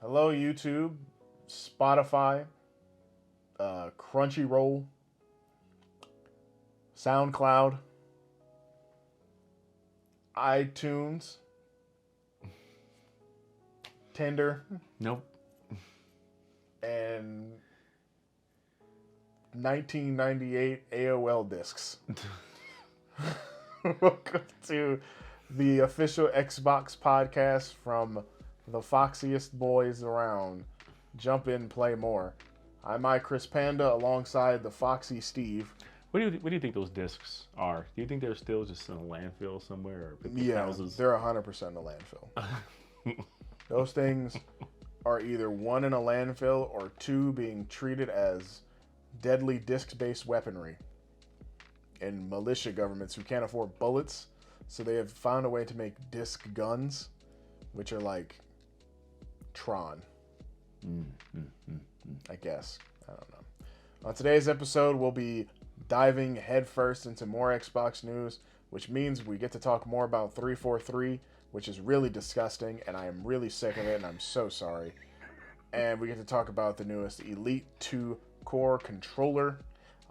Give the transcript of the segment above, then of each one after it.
Hello, YouTube, Spotify, Crunchyroll, SoundCloud, iTunes, Tinder, Nope. and 1998 AOL discs. Welcome to the official Xbox podcast from the foxiest boys around. Jump in, play more. I'm iChrisPanda alongside the Foxxy Steve. What do you think those discs are? Do you think they're still just in a landfill somewhere? Or Yeah, houses? they're 100% in a landfill. Those things are either one in a landfill or two being treated as deadly disc-based weaponry in militia governments who can't afford bullets, so they have found a way to make disc guns, which are like Tron. I guess. I don't know. On today's episode, we'll be diving headfirst into more Xbox news, which means we get to talk more about 343, which is really disgusting, and I am really sick of it, and I'm so sorry. And we get to talk about the newest Elite 2 Core controller,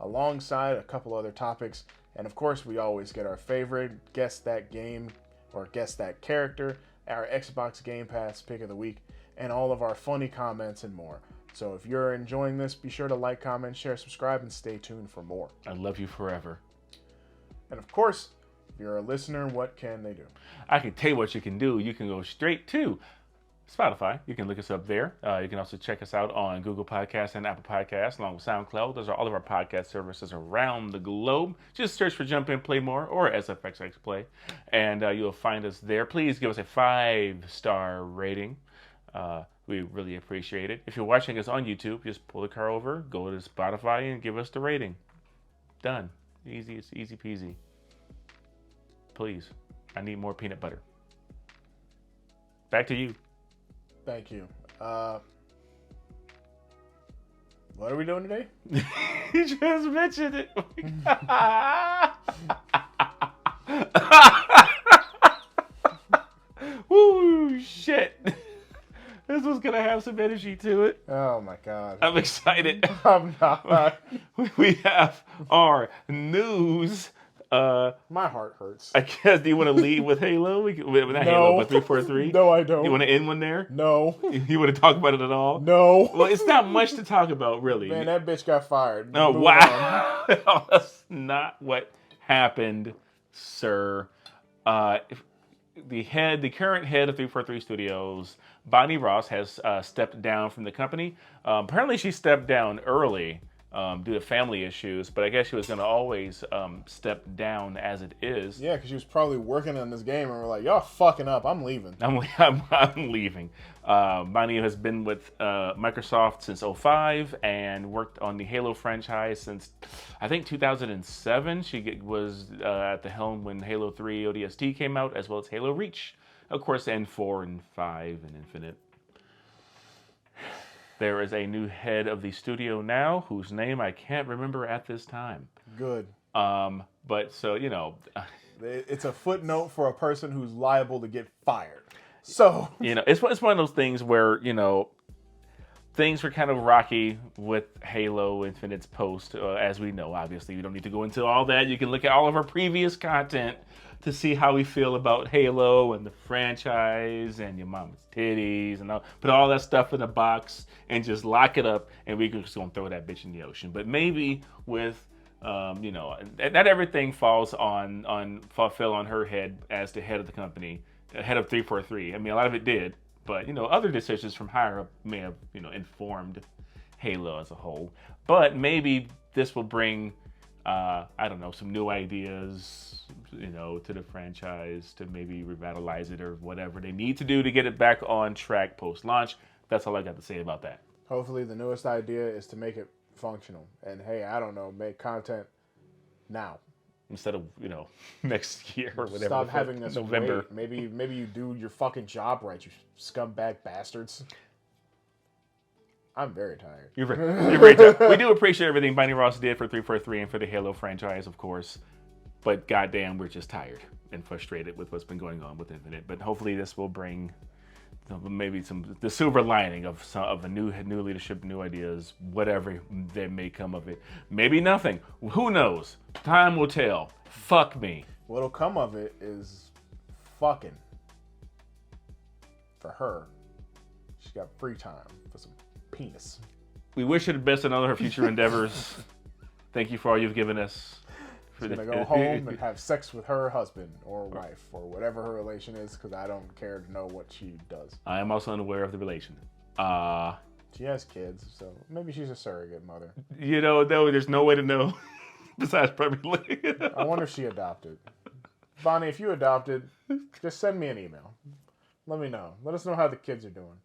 alongside a couple other topics. And of course, we always get our favorite Guess That Game or Guess That Character, our Xbox Game Pass pick of the week, and all of our funny comments and more. So if you're enjoying this, be sure to like, comment, share, subscribe, and stay tuned for more. I love you forever. And of course, if you're a listener, what can they do? I can tell you what you can do. You can go straight to Spotify. You can look us up there. You can also check us out on Google Podcasts and Apple Podcasts, along with SoundCloud. Those are all of our podcast services around the globe. Just search for Jump In, Play More, or SFXX Play, and you'll find us there. Please give us a 5-star rating. We really appreciate it. If you're watching us on YouTube, just pull the car over, go to Spotify, and give us the rating. Done. Easy. It's easy peasy. Please. I need more peanut butter. Back to you. Thank you. What are we doing today? You just mentioned it. Woo, shit. This one's going to have some energy to it. Oh my God. I'm excited. I'm not. We have our news. My heart hurts. I guess, do you want to lead with Halo? With not No. Halo, but 343? No, I don't. You want to end one there? No. You want to talk about it at all? No. Well, it's not much to talk about, really. Man, that bitch got fired. Oh, Move wow. That's not what happened, sir. The current head of 343 Studios, Bonnie Ross, has stepped down from the company. Apparently, she stepped down early due to family issues, but I guess she was going to always step down as it is. Yeah, because she was probably working on this game, and we're like, y'all fucking up. I'm leaving. I'm leaving. Bonnie has been with Microsoft since 2005 and worked on the Halo franchise since, I think, 2007. She was at the helm when Halo 3 ODST came out, as well as Halo Reach. Of course, N4 and 5 and Infinite. There is a new head of the studio now, whose name I can't remember at this time. Good. But so, It's a footnote for a person who's liable to get fired. So. It's one of those things where, things were kind of rocky with Halo Infinite's post, as we know. Obviously, we don't need to go into all that. You can look at all of our previous content to see how we feel about Halo and the franchise and your mama's titties and all. Put all that stuff in a box and just lock it up, and we're just gonna throw that bitch in the ocean. But maybe with not everything fell on her head as the head of the company, head of 343. I mean, a lot of it did. But, other decisions from higher up may have, informed Halo as a whole. But maybe this will bring, some new ideas, to the franchise to maybe revitalize it or whatever they need to do to get it back on track post-launch. That's all I got to say about that. Hopefully the newest idea is to make it functional. And, hey, I don't know, make content now. Instead of, next year or whatever. Stop having this November. Wait. Maybe you do your fucking job right, you scumbag bastards. I'm very tired. You're very tired. We do appreciate everything Bonnie Ross did for 343 and for the Halo franchise, of course. But goddamn, we're just tired and frustrated with what's been going on with Infinite. But hopefully this will bring maybe the silver lining of a new leadership, new ideas, whatever that may come of it. Maybe nothing. Who knows? Time will tell. Fuck me. What'll come of it is fucking. For her, she got free time for some penis. We wish her the best in all her future endeavors. Thank you for all you've given us. She's gonna go home and have sex with her husband or wife or whatever her relation is, because I don't care to know what she does. I am also unaware of the relation. She has kids, so maybe she's a surrogate mother. No, there's no way to know besides probably. I wonder if she adopted. Bonnie, if you adopted, just send me an email. Let me know. Let us know how the kids are doing.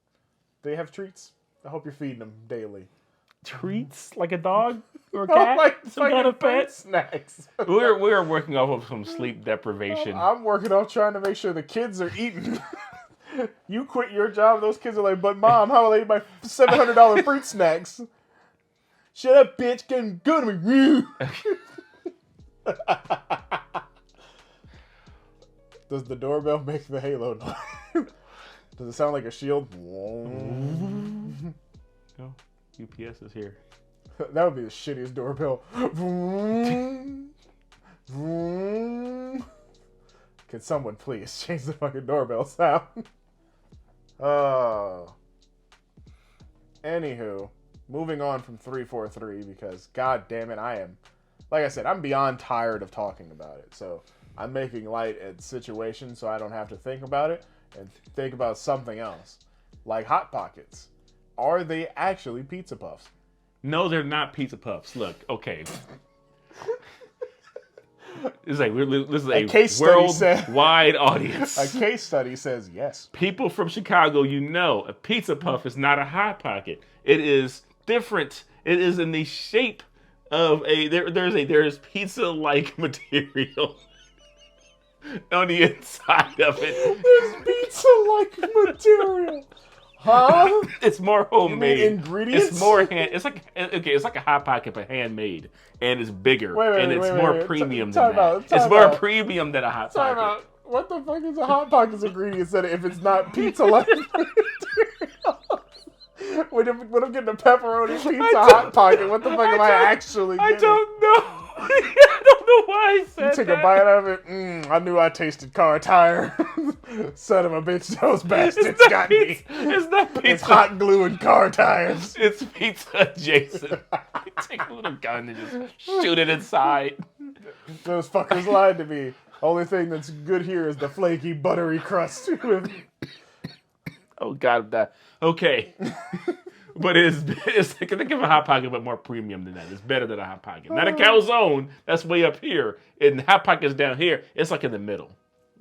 Do they have treats? I hope you're feeding them daily. Treats? Like a dog or a cat? Like some kind of pet? Snacks. We're working off of some sleep deprivation. I'm working off trying to make sure the kids are eating. You quit your job, those kids are like, but Mom, how will I eat my $700 fruit snacks? Shut up, bitch. Getting good to me. Does the doorbell make the halo noise? Does it sound like a shield? No. UPS is here. That would be the shittiest doorbell. Can someone please change the fucking doorbell sound? Anywho, moving on from 343 because god damn it, like I said, I'm beyond tired of talking about it. So I'm making light at situations so I don't have to think about it and think about something else. Like Hot Pockets. Are they actually pizza puffs? No, they're not pizza puffs. Look, okay. It's like this is a case worldwide audience. A case study says yes. People from Chicago, a pizza puff is not a Hot Pocket. It is different. It is in the shape of there's pizza-like material on the inside of it. There's pizza-like material. Huh? It's more homemade. You mean ingredients? It's more it's like a Hot Pocket but handmade, and it's bigger, and it's more premium than that. It's more premium than a Hot Pocket. What the fuck is a Hot Pocket's ingredients that if it's not pizza-like material? When I'm getting a pepperoni pizza Hot Pocket, what the fuck am I actually getting? I don't know. I don't know why I said that. You take a bite out of it. I knew I tasted car tire. Son of a bitch, those bastards got me. It's not pizza. It's hot glue and car tires. It's pizza adjacent. You take a little gun and just shoot it inside. Those fuckers lied to me. Only thing that's good here is the flaky, buttery crust. Oh God, that okay. But it's like think of a Hot Pocket, but more premium than that. It's better than a Hot Pocket. Not a calzone. That's way up here. And Hot Pocket's down here. It's like in the middle.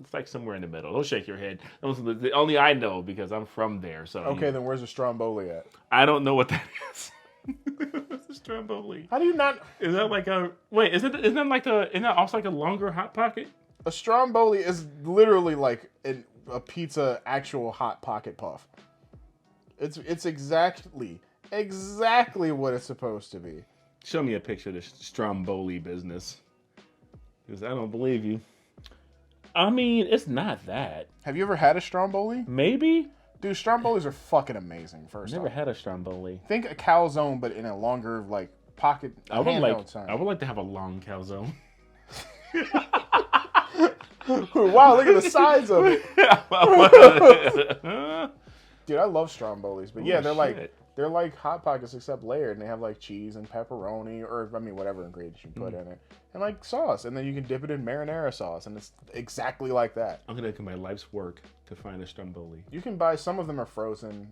It's like somewhere in the middle. Don't shake your head. Only I know because I'm from there. So okay, then where's the Stromboli at? I don't know what that is. What's the Stromboli? How do you not? Is that like a wait? Isn't that also like a longer Hot Pocket? A Stromboli is literally like a pizza actual Hot Pocket puff. It's exactly what it's supposed to be. Show me a picture of this Stromboli business, because I don't believe you. I mean, it's not that. Have you ever had a Stromboli? Maybe. Dude, Strombolis are fucking amazing. Never had a Stromboli. Think a calzone, but in a longer pocket. I would like to have a long calzone. Wow, look at the size of it. Dude, I love Strombolis, but yeah, they're like Hot Pockets except layered, and they have like cheese and pepperoni, or whatever ingredients you put in it, and like sauce, and then you can dip it in marinara sauce, and it's exactly like that. I'm gonna do my life's work to find a Stromboli. You can buy some of them are frozen.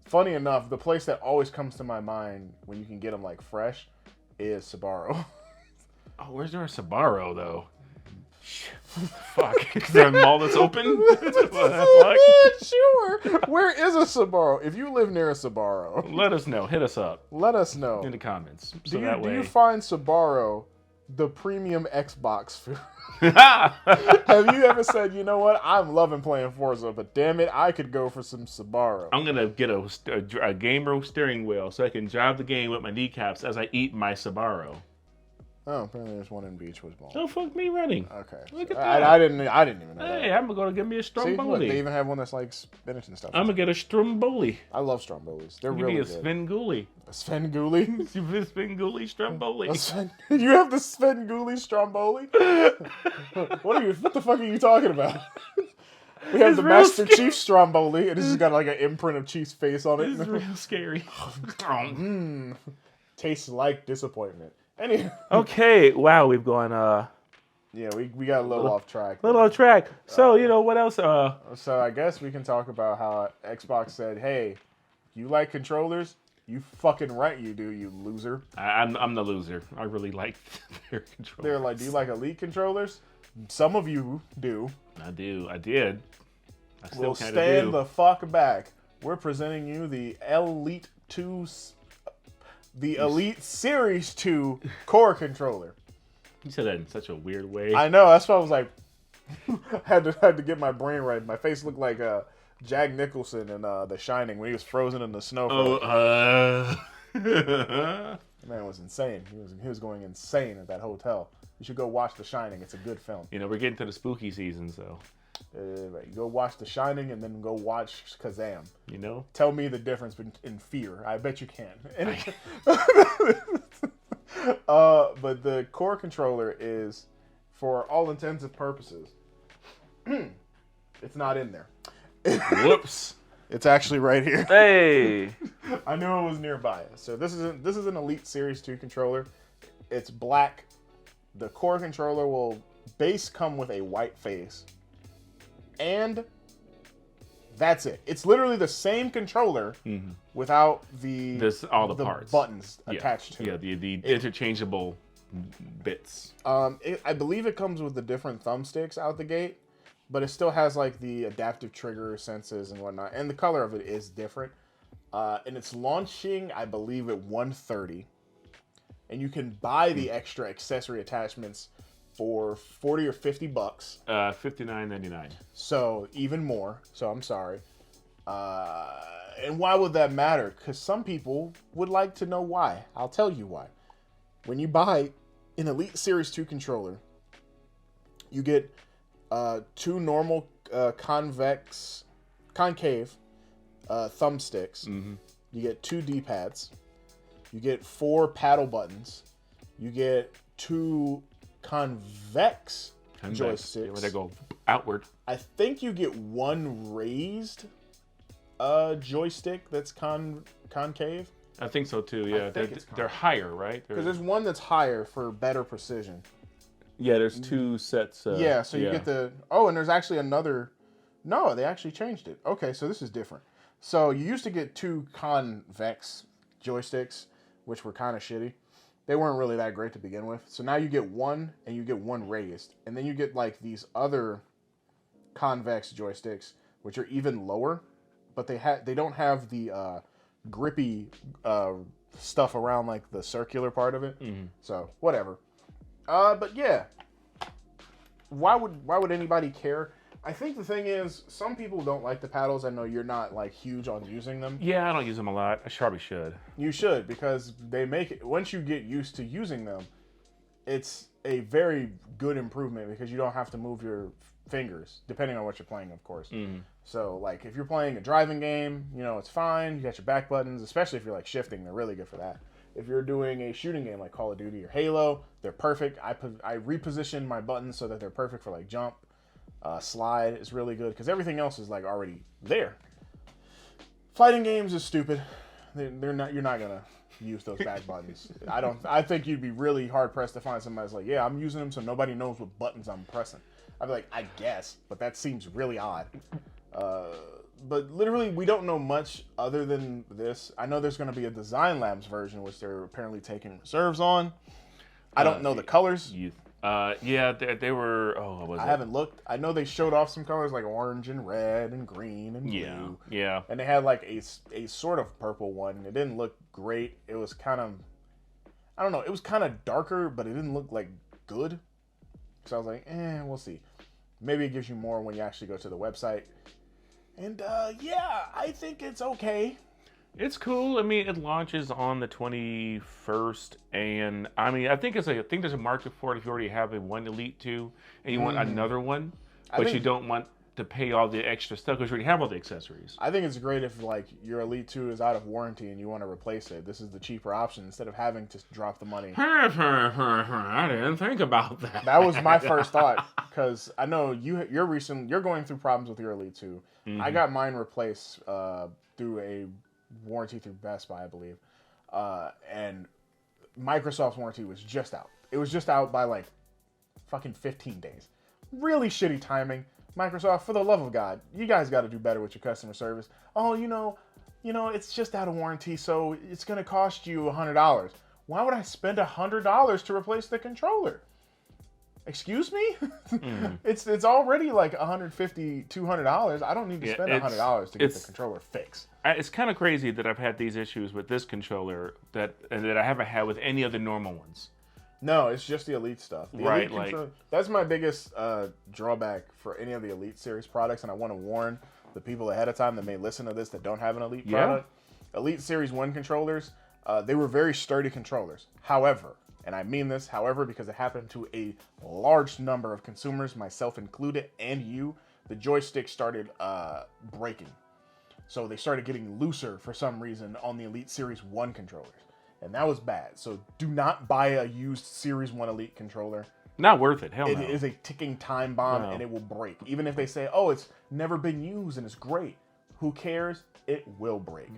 Funny enough, the place that always comes to my mind when you can get them like fresh is Sbarro. Oh, where's there a Sbarro though? Fuck. Is there a mall that's open? Sure. Where is a Sbarro? If you live near a Sbarro, let us know. Hit us up. Let us know in the comments. Do you find Sbarro the premium Xbox food? Have you ever said, you know what? I'm loving playing Forza, but damn it, I could go for some Sbarro. I'm gonna get a gamer steering wheel so I can drive the game with my kneecaps as I eat my Sbarro. Oh, apparently there's one in Beechwood Mall. Oh, fuck me running. Okay. Look So at that. I didn't even know Hey, that. I'm going to give me a See, look, Stromboli. they even have one that's like spinach and stuff. I'm going to get a Stromboli. I love Strombolis. They're Give really me a good. Svengoolie. A Svengoolie? Svengoolie Stromboli. You have the Svengoolie Stromboli? What the fuck are you talking about? We have It's the real Master scary. Chief Stromboli, and it's just got like an imprint of Chief's face on it. It's real scary. Tastes like disappointment. Anyway, Okay, wow, we've gone yeah, we got a little off track. a little off track. So, what else? So I guess we can talk about how Xbox said, "Hey, you like controllers? You fucking right, you do, you loser." I'm the loser. I really like their controllers. They're like, "Do you like Elite controllers? Some of you do. I do. I did. I still Well, kind of stand do. the fuck back. We're presenting you the Elite Series 2 core controller." You said that in such a weird way. I know. That's why I was like, had to get my brain right. My face looked like Jack Nicholson in The Shining when he was frozen in the snow. The man was insane. He was going insane at that hotel. You should go watch The Shining. It's a good film. We're getting to the spooky season, so. Go watch The Shining and then go watch Kazam. Tell me the difference in fear. I bet you can. But the core controller is, for all intents and purposes, it's not in there. Whoops. It's actually right here. Hey. I knew it was nearby. So this is an Elite Series 2 controller. It's black. The core controller will come with a white face. And that's it. It's literally the same controller without all the parts, buttons attached to it. Yeah, the interchangeable bits. I believe it comes with the different thumbsticks out the gate, but it still has like the adaptive trigger senses and whatnot, and the color of it is different. And it's launching, I believe, at $130, and you can buy the extra accessory attachments for $40 or $50. $59.99. So even more. So I'm sorry. And why would that matter? Because some people would like to know why. I'll tell you why. When you buy an Elite Series 2 controller, you get two normal concave thumbsticks. You get two D-pads. You get 4 paddle buttons. You get 2 convex joysticks. Where they go outward. I think you get 1 raised joystick that's concave. I think so too. Yeah, they're higher, right? Because there's one that's higher for better precision. Yeah, there's 2 sets. So you get the... Oh, and there's actually another... No, they actually changed it. Okay, so this is different. So you used to get 2 convex joysticks, which were kind of shitty. They weren't really that great to begin with. So now you get 1, and you get 1 raised. And then you get like these other convex joysticks, which are even lower, but they don't have the grippy stuff around like the circular part of it. So whatever. But yeah, why would anybody care? I think the thing is, some people don't like the paddles. I know you're not like huge on using them. Yeah, I don't use them a lot. I probably should. You should, because they make it, once you get used to using them, it's a very good improvement because you don't have to move your fingers, depending on what you're playing, of course. So like if you're playing a driving game, it's fine. You got your back buttons, especially if you're like shifting. They're really good for that. If you're doing a shooting game like Call of Duty or Halo, they're perfect. I reposition my buttons so that they're perfect for like jump. Slide is really good because everything else is like already there. Fighting games is stupid. They're not. You're not gonna use those back buttons. I think you'd be really hard pressed to find somebody that's like, yeah, I'm using them so nobody knows what buttons I'm pressing. I'd be like, I guess, but that seems really odd. But literally, we don't know much other than this. I know there's going to be a Design Labs version, which they're apparently taking reserves on. I don't know the colors. Yeah, they were. Oh, what was it? I haven't looked. I know they showed off some colors like orange and red and green and blue. Yeah. And they had like a sort of purple one. It didn't look great. It was kind of, I don't know. It was kind of darker, but it didn't look like good. So I was like, we'll see. Maybe it gives you more when you actually go to the website. And yeah, I think it's okay. It's cool. I mean, it launches on the 21st, and I mean, I think there's a market for it if you already have a one Elite 2 and you want another one, but you don't want to pay all the extra stuff because you already have all the accessories. I think it's great if like your Elite 2 is out of warranty and you want to replace it. This is the cheaper option instead of having to drop the money. I didn't think about that. That was my first thought because I know you're going through problems with your Elite 2. I got mine replaced through a warranty through Best Buy, I believe, and Microsoft's warranty was just out. It was just out by like fucking 15 days. Really shitty timing. Microsoft, for the love of God, you guys got to do better with your customer service. Oh, you know, it's just out of warranty, so it's going to cost you $100. Why would I spend $100 to replace the controller? Excuse me? It's already like $150, $200. I don't need to spend $100 to get the controller fixed. It's kind of crazy that I've had these issues with this controller that I haven't had with any of the normal ones. No, it's just the Elite stuff. The right, Elite that's my biggest drawback for any of the Elite series products, and I want to warn the people ahead of time that may listen to this that don't have an Elite product. Elite Series 1 controllers, they were very sturdy controllers. However, and I mean this, however, because it happened to a large number of consumers, myself included, and you, the joystick started breaking. So they started getting looser for some reason on the Elite Series 1 controllers. And that was bad. So do not buy a used Series 1 Elite controller. Not worth it. Hell no. It is a ticking time bomb, and it will break. Even if they say, oh, it's never been used and it's great. Who cares? It will break.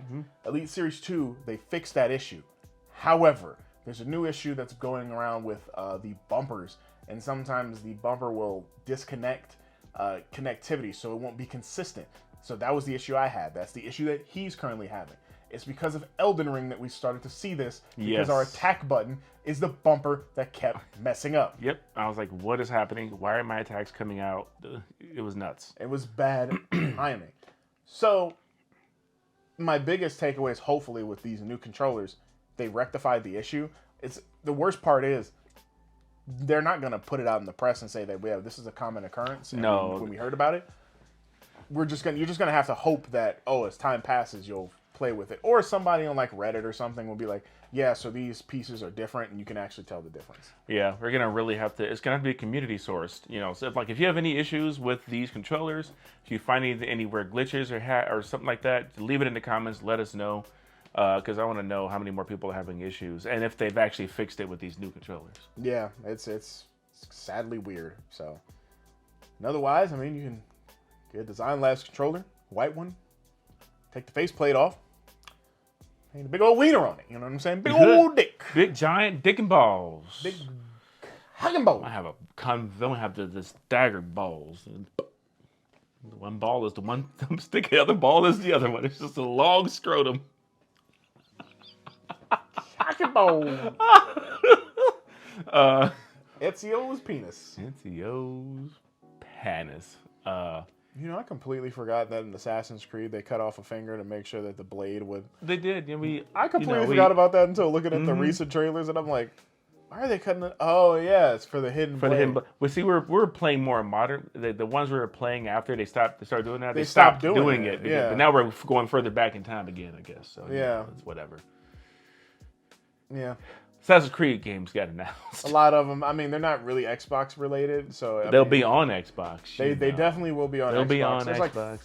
Elite Series 2, they fixed that issue. However, there's a new issue that's going around with the bumpers. And sometimes the bumper will disconnect connectivity, so it won't be consistent. So that was the issue I had. That's the issue that he's currently having. It's because of Elden Ring that we started to see this, because our attack button is the bumper that kept messing up. Yep. I was like, what is happening? Why are my attacks coming out? It was nuts. It was bad timing. So my biggest takeaway is hopefully with these new controllers, they rectified the issue. It's the worst part is they're not going to put it out in the press and say that this is a common occurrence. And no. When we heard about it, you're just going to have to hope that, as time passes, you'll play with it, or somebody on like Reddit or something will be like, yeah, so these pieces are different and you can actually tell the difference. Yeah, we're gonna really have to, it's gonna have to be community sourced, so if you have any issues with these controllers, if you find anywhere glitches or something like that, leave it in the comments, let us know, because I want to know how many more people are having issues and if they've actually fixed it with these new controllers. Yeah, it's sadly weird. So and otherwise, I mean, you can get a Design Labs controller, white one, take the faceplate off, and a big old wiener on it. You know what I'm saying? Big old dick. Big giant dick and balls. Big hugging balls. I have the staggered balls. One ball is the one stick, the other ball is the other one. It's just a long scrotum. Hugging ball. Ezio's penis. Ezio's penis. I completely forgot that in Assassin's Creed they cut off a finger to make sure that the blade would. They did. I completely forgot about that until looking at the recent trailers, and I'm like, why are they cutting it? Oh yeah, it's for the hidden blade. Well, see, we're playing more modern. The ones we were playing after they started doing that. They stopped doing it. Yeah. But now we're going further back in time again, I guess. So yeah, it's whatever. Yeah. Assassin's Creed games got announced. A lot of them. I mean, they're not really Xbox related, so they'll be on Xbox. They definitely will be on. They'll Xbox. be on There's Xbox.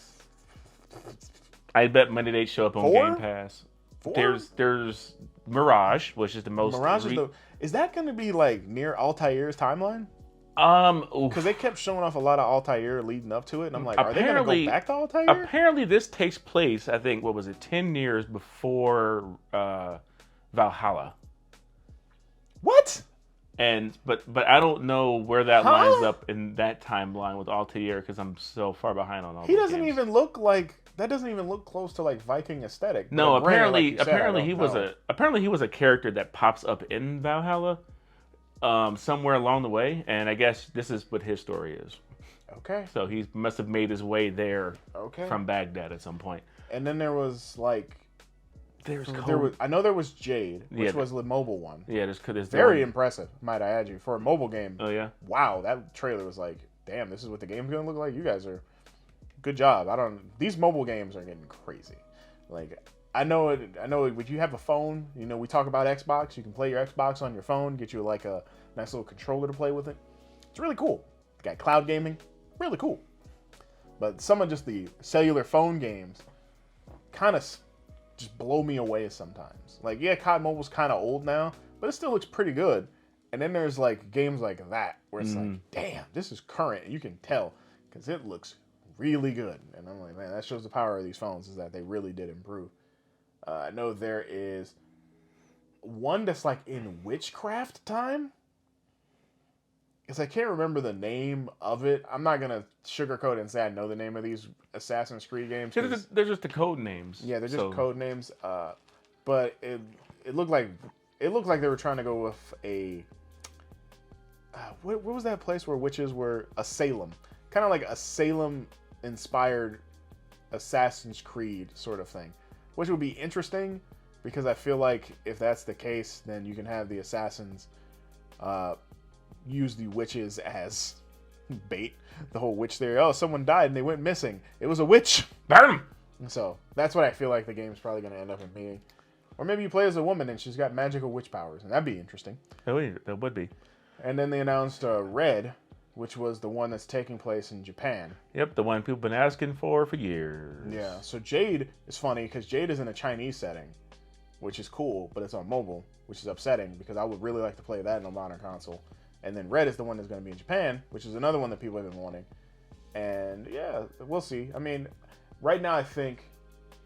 I bet Monday they show up on Game Pass. 4? There's Mirage, which is the most. Mirage is that going to be like near Altair's timeline? Because they kept showing off a lot of Altair leading up to it, and I'm like, are they going to go back to Altair? Apparently, this takes place. I think 10 years before Valhalla. What? But I don't know where that lines up in that timeline with Altair because I'm so far behind on all. He doesn't even look like that. Doesn't even look close to like Viking aesthetic. No, apparently he was a character that pops up in Valhalla, somewhere along the way, and I guess this is what his story is. Okay. So he must have made his way there. Okay. From Baghdad at some point. And then there was like. I know there was Jade, which was the mobile one. Yeah, there's very impressive, might I add you, for a mobile game. Oh yeah. Wow, that trailer was like, damn, this is what the game's gonna look like. You guys are good job. These mobile games are getting crazy. Like, I know it. I know if you have a phone, you know, we talk about Xbox. You can play your Xbox on your phone. Get you like a nice little controller to play with it. It's really cool. Got cloud gaming, really cool. But some of just the cellular phone games kind of just blow me away sometimes. Like, yeah, COD Mobile's kind of old now, but it still looks pretty good. And then there's like games like that where it's like, damn, this is current. You can tell because it looks really good. And I'm like, man, that shows the power of these phones is that they really did improve. I know there is one that's like in witchcraft time. Because I can't remember the name of it. I'm not going to sugarcoat it and say I know the name of these Assassin's Creed games. They're just the code names. Yeah, they're just code names. But it looked like they were trying to go with a... what was that place where witches were? A Salem. Kind of like a Salem-inspired Assassin's Creed sort of thing. Which would be interesting, because I feel like if that's the case, then you can have the assassins use the witches as bait. The whole witch theory. Oh, someone died and they went missing. It was a witch. Bam! So that's what I feel like the game's probably going to end up in being. Or maybe you play as a woman and she's got magical witch powers, and that'd be interesting. That would be. And then they announced Red, which was the one that's taking place in Japan. Yep, the one people been asking for years. Yeah, so Jade is funny because Jade is in a Chinese setting, which is cool, but it's on mobile, which is upsetting because I would really like to play that in a modern console. And then Red is the one that's going to be in Japan, which is another one that people have been wanting. And yeah, we'll see. I mean, right now I think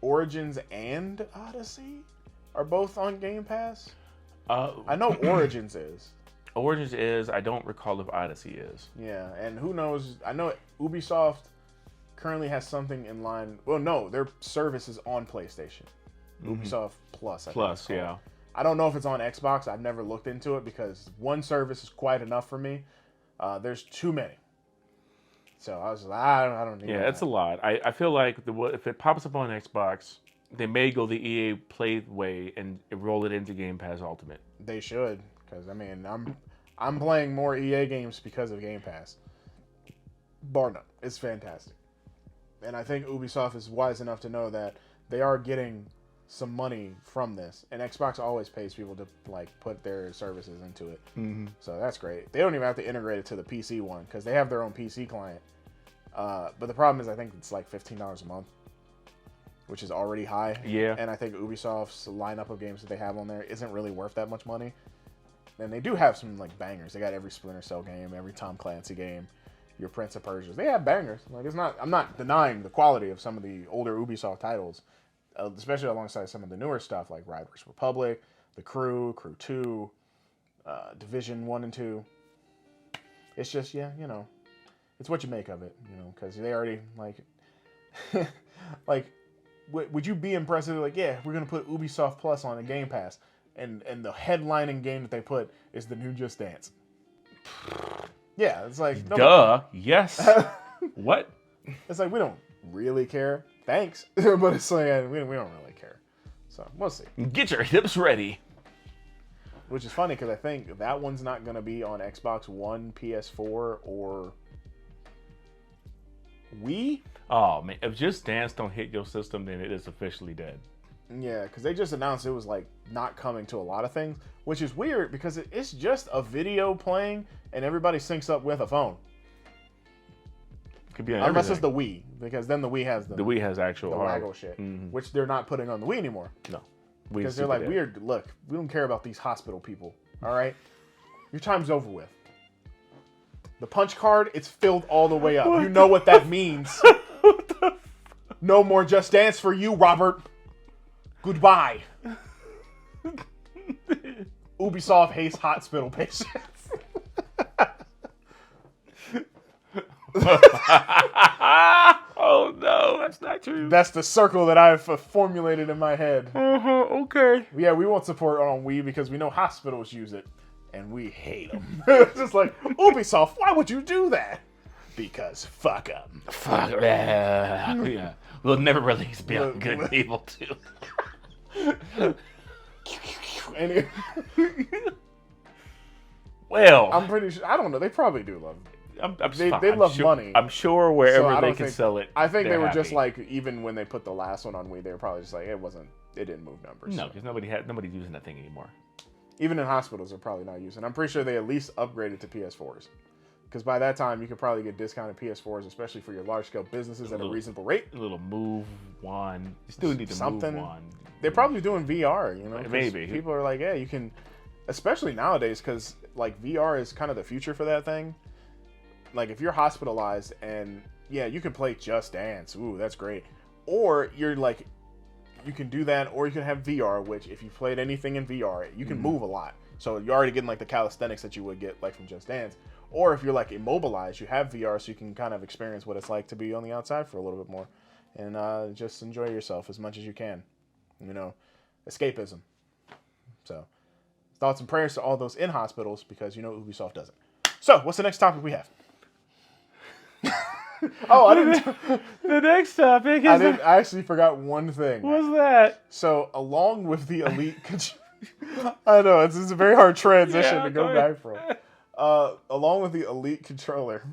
Origins and Odyssey are both on Game Pass. I know Origins is. Origins is. I don't recall if Odyssey is. Yeah, and who knows? I know Ubisoft currently has something in line. Well, no, their service is on PlayStation. Ubisoft Plus. Plus, yeah. I don't know if it's on Xbox. I've never looked into it because one service is quite enough for me. There's too many. So I was like, I don't need that. Yeah, it's a lot. I feel like if it pops up on Xbox, they may go the EA Play way and roll it into Game Pass Ultimate. They should, because I mean, I'm playing more EA games because of Game Pass. Bar none. It's fantastic. And I think Ubisoft is wise enough to know that they are getting some money from this, and Xbox always pays people to like put their services into it. So that's great. They don't even have to integrate it to the PC one because they have their own PC client. But the problem is I think it's like $15 a month, which is already high. Yeah. And I think Ubisoft's lineup of games that they have on there isn't really worth that much money. And they do have some like bangers. They got every Splinter Cell game, every Tom Clancy game, your Prince of Persia. They have bangers. Like it's not. I'm not denying the quality of some of the older Ubisoft titles, especially alongside some of the newer stuff like Riders Republic, The Crew, Crew 2, Division 1 and 2. It's just, yeah, you know, it's what you make of it, you know, because they already, like, like, would you be impressed if they're like, yeah, we're going to put Ubisoft Plus on a Game Pass, and the headlining game that they put is the new Just Dance? Yeah, it's like... Duh, yes. What? It's like, we don't really care. Thanks. But it's like, we don't really care. So, we'll see. Get your hips ready. Which is funny, because I think that one's not going to be on Xbox One, PS4, or Wii? Oh, man. If Just Dance don't hit your system, then it is officially dead. Yeah, because they just announced it was, like, not coming to a lot of things, which is weird, because it's just a video playing, and everybody syncs up with a phone. Could be on Unless everything. it's the Wii, because then the Wii has the Wii has actual the waggle shit, which they're not putting on the Wii anymore. No. Because they're like, weird, look, we don't care about these hospital people, all right? Your time's over with. The punch card, it's filled all the way up. You know what that means. No more Just Dance for you, Robert. Goodbye. Ubisoft hates hospital patients. Oh no, that's not true. That's the circle that I've formulated in my head. Okay. Yeah, we won't support it on Wii because we know hospitals use it, and we hate them. It's just like, Ubisoft, why would you do that? Because fuck them. Fuck yeah. We'll never release Beyond Good and Evil 2. And Well, I'm pretty sure. I don't know. They probably do love it. They love money. I'm sure wherever So they can sell it. I think they were happy. just like, even when they put the last one on Wii, they were probably just like, it wasn't it didn't move numbers. No, because nobody's using that thing anymore. Even in hospitals, they're probably not using. I'm pretty sure they at least upgraded to PS4s. Because by that time, you could probably get discounted PS4s, especially for your large-scale businesses at a reasonable rate. A little Move One. You still need to something. Move One. They're probably doing VR, you know? Maybe. People are like, yeah, you can... Especially nowadays, because like VR is kind of the future for that thing. Like if you're hospitalized and yeah, you can play Just Dance. Ooh, that's great. Or you're like, you can do that, or you can have VR, which if you played anything in VR, you can move a lot. So you're already getting like the calisthenics that you would get like from Just Dance. Or if you're like immobilized, you have VR, so you can kind of experience what it's like to be on the outside for a little bit more, and just enjoy yourself as much as you can. You know, escapism. So. Thoughts and prayers to all those in hospitals, because you know Ubisoft doesn't. So, what's the next topic we have? Oh, I didn't. The next topic is. I actually forgot one thing. What's that? So, along with the Elite, I know it's a very hard transition to go back from. Along with the Elite controller,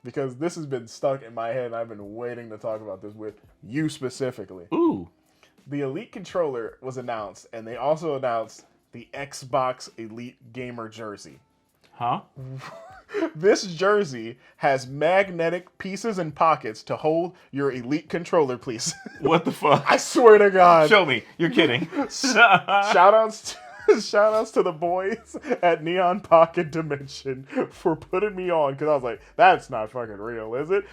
because this has been stuck in my head, and I've been waiting to talk about this with you specifically. Ooh. The Elite controller was announced, and they also announced the Xbox Elite Gamer jersey. Huh? This jersey has magnetic pieces and pockets to hold your Elite controller, please. What the fuck? I swear to God. Show me. You're kidding. Shoutouts to the boys at Neon Pocket Dimension for putting me on, because I was like, that's not fucking real, is it?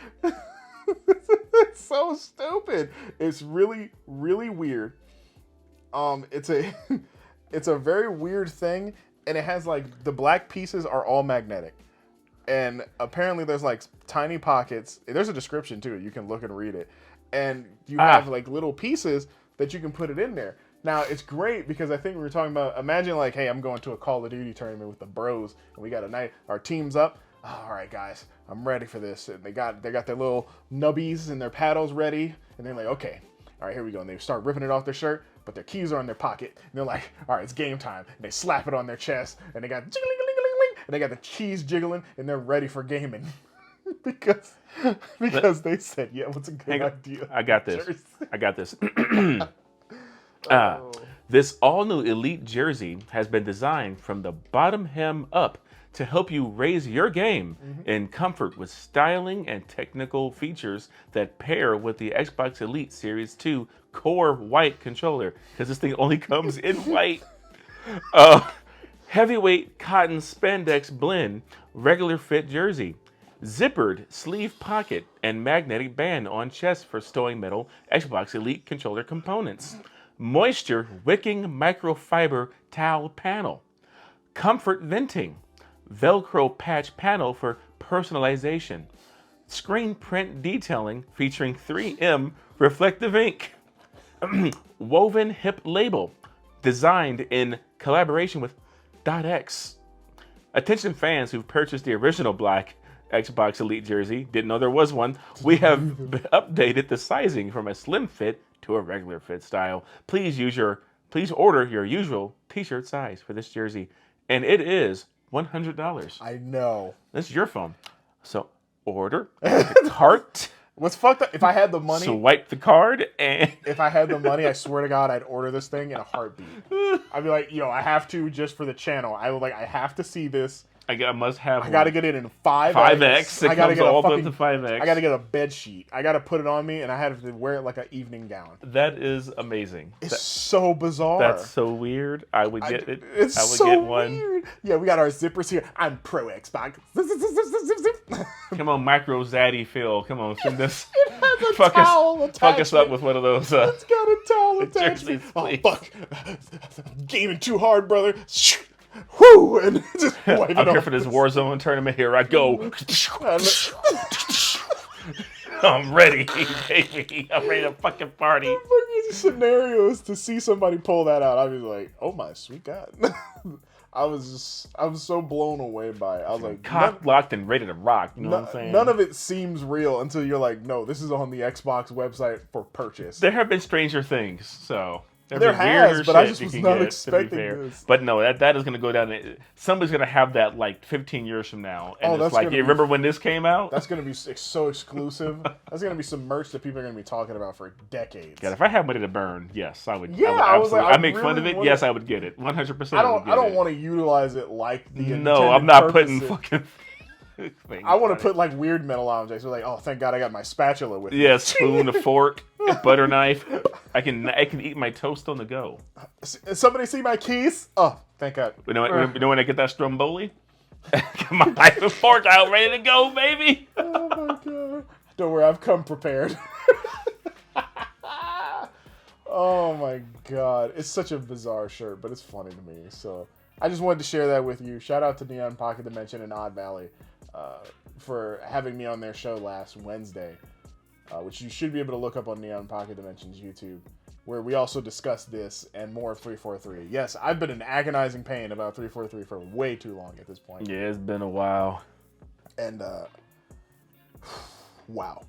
It's so stupid. It's really, really weird. It's a very weird thing, and it has like the black pieces are all magnetic, and apparently there's like tiny pockets. There's a description too. You can look and read it, and you have like little pieces that you can put it in there. Now it's great because I think we were talking about. Imagine like, hey, I'm going to a Call of Duty tournament with the bros, and we got a night. Our team's up. All right, guys, I'm ready for this. And they got their little nubbies and their paddles ready, and they're like, okay, all right, here we go. And they start ripping it off their shirt, but their keys are in their pocket. And they're like, all right, it's game time. And they slap it on their chest, and they got jiggling, and they got the keys jiggling, and they're ready for gaming. because they said, yeah, what's a good idea? I got this. This all-new Elite jersey has been designed from the bottom hem up to help you raise your game in comfort with styling and technical features that pair with the Xbox Elite Series 2 Core White controller, because this thing only comes in white. Heavyweight cotton spandex blend, regular fit jersey, zippered sleeve pocket, and magnetic band on chest for stowing metal Xbox Elite controller components. Moisture wicking microfiber towel panel. Comfort venting. Velcro patch panel for personalization. Screen print detailing featuring 3M reflective ink. Woven hip label designed in collaboration with .x. Attention fans who've purchased the original black Xbox Elite jersey, didn't know there was one, we have updated the sizing from a slim fit to a regular fit style. Please order your usual t-shirt size for this jersey, and it is $100. I know. That's your phone. So order cart. What's fucked up? If I had the money, swipe the card, and if I had the money, I swear to God, I'd order this thing in a heartbeat. I'd be like, yo, I have to just for the channel. I have to see this. I must have. I gotta get it in 5X. 5X. I gotta get all fucking, up to 5X. I gotta get a bed sheet. I gotta put it on me, and I have to wear it like an evening gown. That is amazing. It's so bizarre. That's so weird. I would get it. It's I would so get one. Weird. Yeah, we got our zippers here. I'm pro Xbox. Come on, Micro Zaddy Phil. Come on, send this. It has a towel attachment. Fuck us up with one of those. It's got a towel attachment. Jerseys, oh fuck! Gaming too hard, brother. Whoo! And just wipe it I'm here off. for this Warzone tournament. Here I go. I'm ready, baby. I'm ready to fucking party. The fucking scenarios to see somebody pull that out, I'd be like, oh my sweet God. I was so blown away by it. I was like, cock locked and ready to rock. You know what I'm saying? None of it seems real until you're like, no, this is on the Xbox website for purchase. There have been stranger things, so There has, but I just was not expecting this. But no, that is going to go down. Somebody's going to have that like 15 years from now. And it's like, you remember when this came out? That's going to be so exclusive. That's going to be some merch that people are going to be talking about for decades. God, if I had money to burn, yes, I would. Yeah, I was like, I make really fun of it. Yes, I would get it. 100%. I don't want to utilize it like the No, I'm not putting fucking. I want to put like weird metal objects. We're like, oh, thank God I got my spatula with me. Yeah, spoon, a fork, a butter knife. I can eat my toast on the go. Somebody see my keys? Oh, thank God. You know when I get that Stromboli? Get my knife and fork out, ready to go, baby. Oh my God! Don't worry, I've come prepared. Oh my God! It's such a bizarre shirt, but it's funny to me. So I just wanted to share that with you. Shout out to Neon Pocket Dimension and Odd Valley for having me on their show last Wednesday, which you should be able to look up on Neon Pocket Dimension's YouTube, where we also discussed this and more of 343. Yes, I've been in agonizing pain about 343 for way too long at this point. Yeah, it's been a while. And, wow.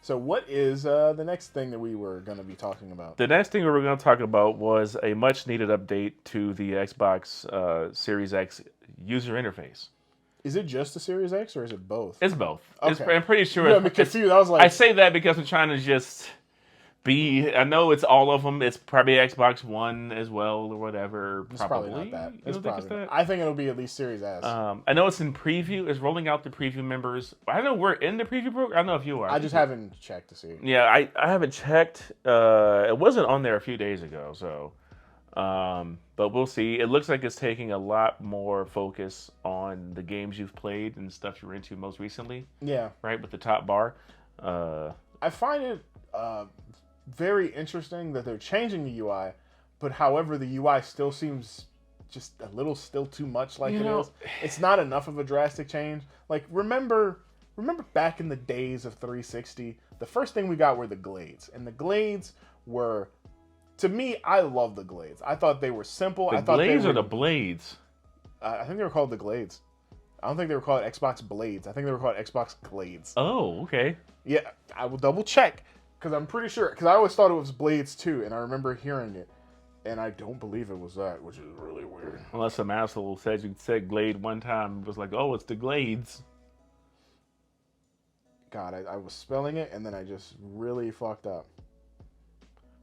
So what is the next thing that we were going to be talking about? The next thing we were going to talk about was a much-needed update to the Xbox Series X user interface. Is it just the Series X or is it both? It's both. Okay. I'm pretty sure. Yeah, I'm confused. I was like, I say that because I'm trying to just be. I know it's all of them. It's probably Xbox One as well or whatever. It's probably not that. It's probably not. I think it'll be at least Series S. I know it's in preview. It's rolling out to preview members. I know we're in the preview program. I don't know if you are. I just haven't checked to see. Yeah, I haven't checked. It wasn't on there a few days ago, so. But we'll see. It looks like it's taking a lot more focus on the games you've played and stuff you were into most recently. Yeah. Right, with the top bar. I find it very interesting that they're changing the UI, but however the UI still seems just a little still too much like it is. It's not enough of a drastic change. Like, remember back in the days of 360, the first thing we got were the Glades. And the Glades were... To me, I love the Glades. I thought they were simple. The Glades or the Blades? I think they were called the Glades. I don't think they were called Xbox Blades. I think they were called Xbox Glades. Oh, okay. Yeah, I will double check because I'm pretty sure. Because I always thought it was Blades too, and I remember hearing it, and I don't believe it was that, which is really weird. Unless some asshole said Glade one time and was like, "Oh, it's the Glades." God, I was spelling it, and then I just really fucked up.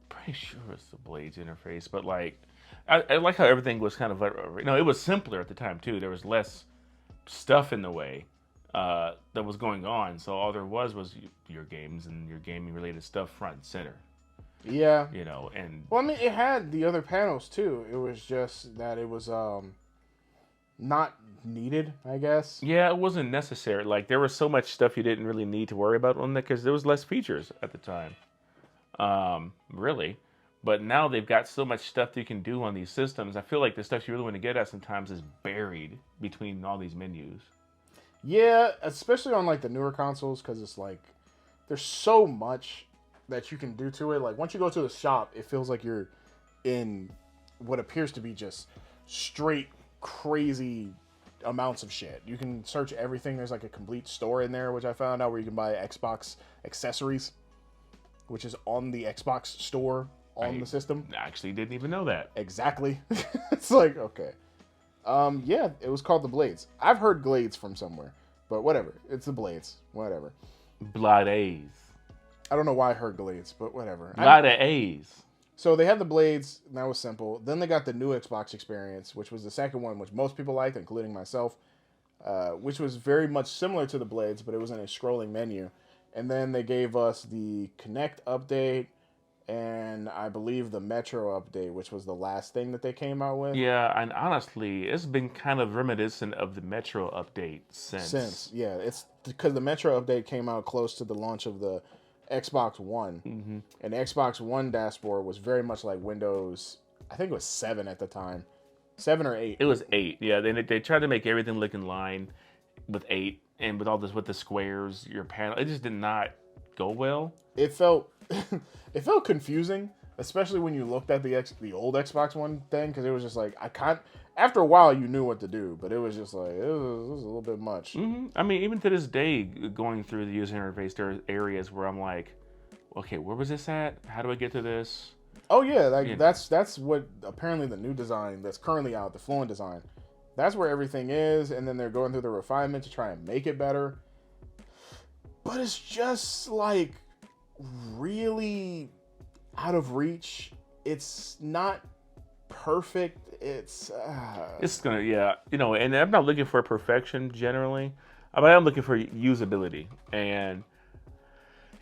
Pretty sure it's the Blades interface, but like, I like how everything was kind of like, it was simpler at the time too. There was less stuff in the way that was going on, so all there was your games and your gaming related stuff front and center. Yeah, and well, I mean, it had the other panels too. It was just that it was not needed, I guess. Yeah, it wasn't necessary. Like, there was so much stuff you didn't really need to worry about on that because there was less features at the time. Really. But now they've got so much stuff that you can do on these systems. I feel like the stuff you really want to get at sometimes is buried between all these menus. Yeah, especially on like the newer consoles, because it's like there's so much that you can do to it. Like, once you go to the shop, it feels like you're in what appears to be just straight crazy amounts of shit. You can search everything. There's like a complete store in there, which I found out, where you can buy Xbox accessories, which is on the Xbox store on the system. I actually didn't even know that. Exactly. It's like, okay. Yeah, it was called the Blades. I've heard Glades from somewhere, but whatever. It's the Blades. Whatever. Blades. I don't know why I heard Glades, but whatever. Blades. So they had the Blades, and that was simple. Then they got the new Xbox experience, which was the second one, which most people liked, including myself, which was very much similar to the Blades, but it was in a scrolling menu. And then they gave us the Kinect update, and I believe the Metro update, which was the last thing that they came out with. Yeah, and honestly, it's been kind of reminiscent of the Metro update since. Yeah, it's because the Metro update came out close to the launch of the Xbox One. Mm-hmm. And the Xbox One dashboard was very much like Windows, I think it was 7 at the time. 7 or 8. It was 8, yeah. They tried to make everything look in line with 8. And with all this, with the squares, your panel, it just did not go well. It felt confusing, especially when you looked at the old Xbox One thing, because it was just like, after a while you knew what to do, but it was just like, it was a little bit much. Mm-hmm. I mean, even to this day, going through the user interface, there are areas where I'm like, okay, where was this at? How do I get to this? Oh yeah, like that's what apparently the new design that's currently out, the Fluent design. That's where everything is, and then they're going through the refinement to try and make it better. But it's just like really out of reach. It's not perfect. It's gonna, and I'm not looking for perfection generally, but I'm looking for usability, and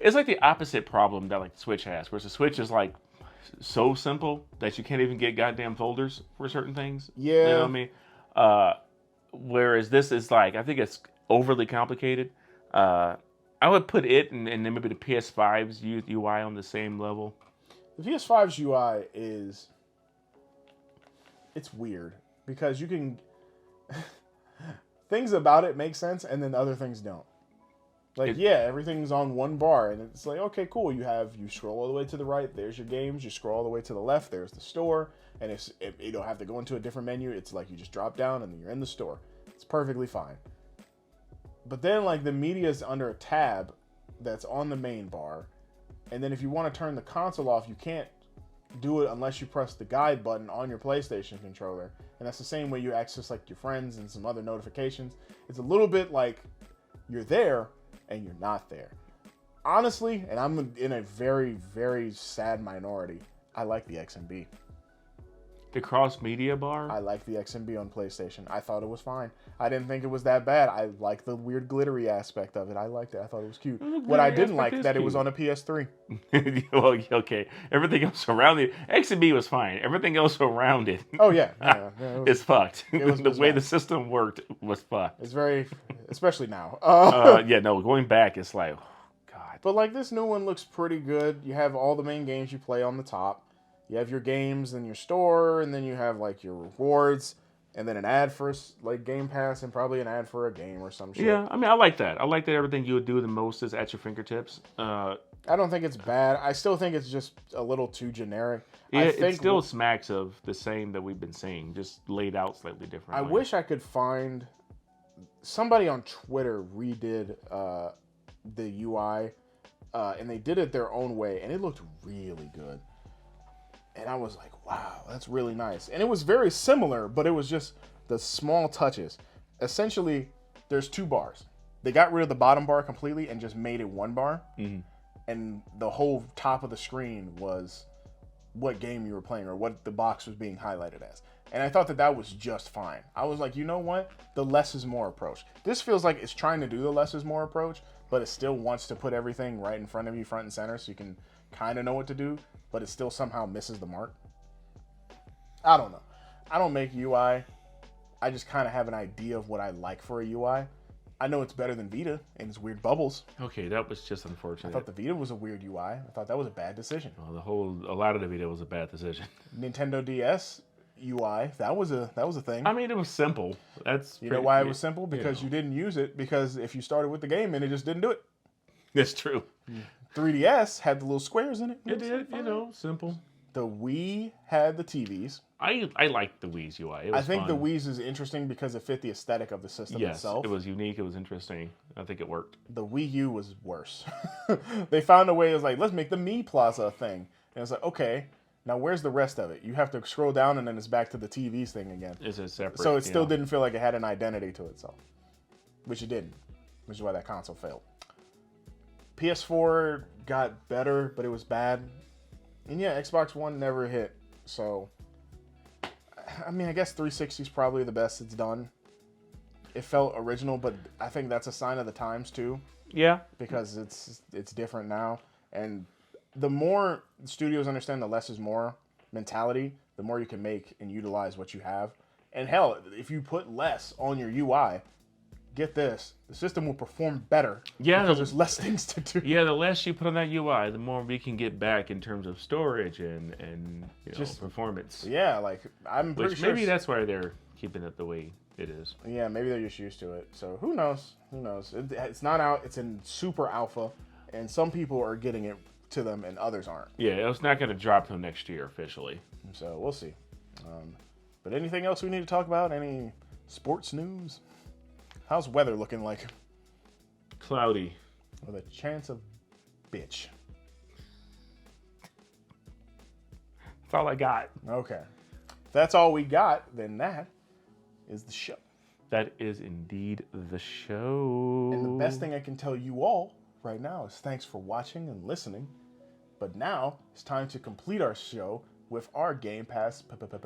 it's like the opposite problem that like the Switch has, where the Switch is like so simple that you can't even get goddamn folders for certain things. Yeah. You know what I mean? Whereas this is like, I think it's overly complicated. I would put it and then maybe the PS5's UI on the same level. The PS5's UI it's weird because you can things about it make sense and then other things don't. Like, everything's on one bar, and it's like, okay, cool. You scroll all the way to the right, there's your games. You scroll all the way to the left, there's the store. And you don't have to go into a different menu. It's like you just drop down, and then you're in the store. It's perfectly fine. But then, like, the media is under a tab that's on the main bar. And then if you want to turn the console off, you can't do it unless you press the guide button on your PlayStation controller. And that's the same way you access, like, your friends and some other notifications. It's a little bit like you're there, and you're not there. Honestly, and I'm in a very, very sad minority, I like the XMB. The cross-media bar? I like the XMB on PlayStation. I thought it was fine. I didn't think it was that bad. I like the weird glittery aspect of it. I liked it. I thought it was cute. What I didn't like, that it was on a PS3. Well, okay. Everything else around it, XMB was fine. Everything else around it. Oh, yeah. It's fucked. The way the system worked was fucked. It's very, especially now. Going back, it's like, oh, God. But, like, this new one looks pretty good. You have all the main games you play on the top. You have your games in your store, and then you have, like, your rewards, and then an ad for, like, GamePass, and probably an ad for a game or some shit. Yeah, I mean, I like that. I like that everything you would do the most is at your fingertips. I don't think it's bad. I still think it's just a little too generic. Yeah, it still smacks of the same that we've been seeing, just laid out slightly differently. I wish I could find... Somebody on Twitter redid the UI, and they did it their own way, and it looked really good. And I was like, wow, that's really nice. And it was very similar, but it was just the small touches. Essentially, there's two bars. They got rid of the bottom bar completely and just made it one bar. Mm-hmm. And the whole top of the screen was what game you were playing or what the box was being highlighted as. And I thought that was just fine. I was like, you know what? The less is more approach. This feels like it's trying to do the less is more approach, but it still wants to put everything right in front of you, front and center, so you can kind of know what to do, but it still somehow misses the mark. I don't know. I don't make UI. I just kind of have an idea of what I like for a UI. I know it's better than Vita and its weird bubbles. Okay, that was just unfortunate. I thought the Vita was a weird UI. I thought that was a bad decision. Well, a lot of the Vita was a bad decision. Nintendo DS UI, that was a thing. I mean, it was simple. You know why it was simple? Because you didn't use it, because if you started with the game and it just didn't do it. That's true. 3DS had the little squares in it. It did, simple. The Wii had the TVs. I liked the Wii's UI. It was I think fun. the Wii's is interesting because it fit the aesthetic of the system itself. It was unique. It was interesting. I think it worked. The Wii U was worse. They found a way. It was like, let's make the Mi Plaza a thing. And it's like, okay, now where's the rest of it? You have to scroll down and then it's back to the TVs thing again. It's a separate. So it still didn't feel like it had an identity to itself, which it didn't, which is why that console failed. PS4 got better, but it was bad. And yeah, Xbox One never hit. So, I mean, I guess 360 is probably the best it's done. It felt original, but I think that's a sign of the times too. Yeah. Because it's different now. And the more studios understand the less is more mentality, the more you can make and utilize what you have. And hell, if you put less on your UI, get this, the system will perform better. Yeah, because there's less things to do. Yeah, the less you put on that UI, the more we can get back in terms of storage and just performance. Yeah, like I'm pretty sure. Maybe that's why they're keeping it the way it is. Yeah, maybe they're just used to it. So who knows? Who knows? It's not out. It's in super alpha, and some people are getting it to them, and others aren't. Yeah, it's not going to drop till next year officially. So we'll see. But anything else we need to talk about? Any sports news? How's weather looking like? Cloudy. With a chance of bitch. That's all I got. Okay. If that's all we got, then that is the show. That is indeed the show. And the best thing I can tell you all right now is thanks for watching and listening. But now it's time to complete our show with our Game Pass. Pick of the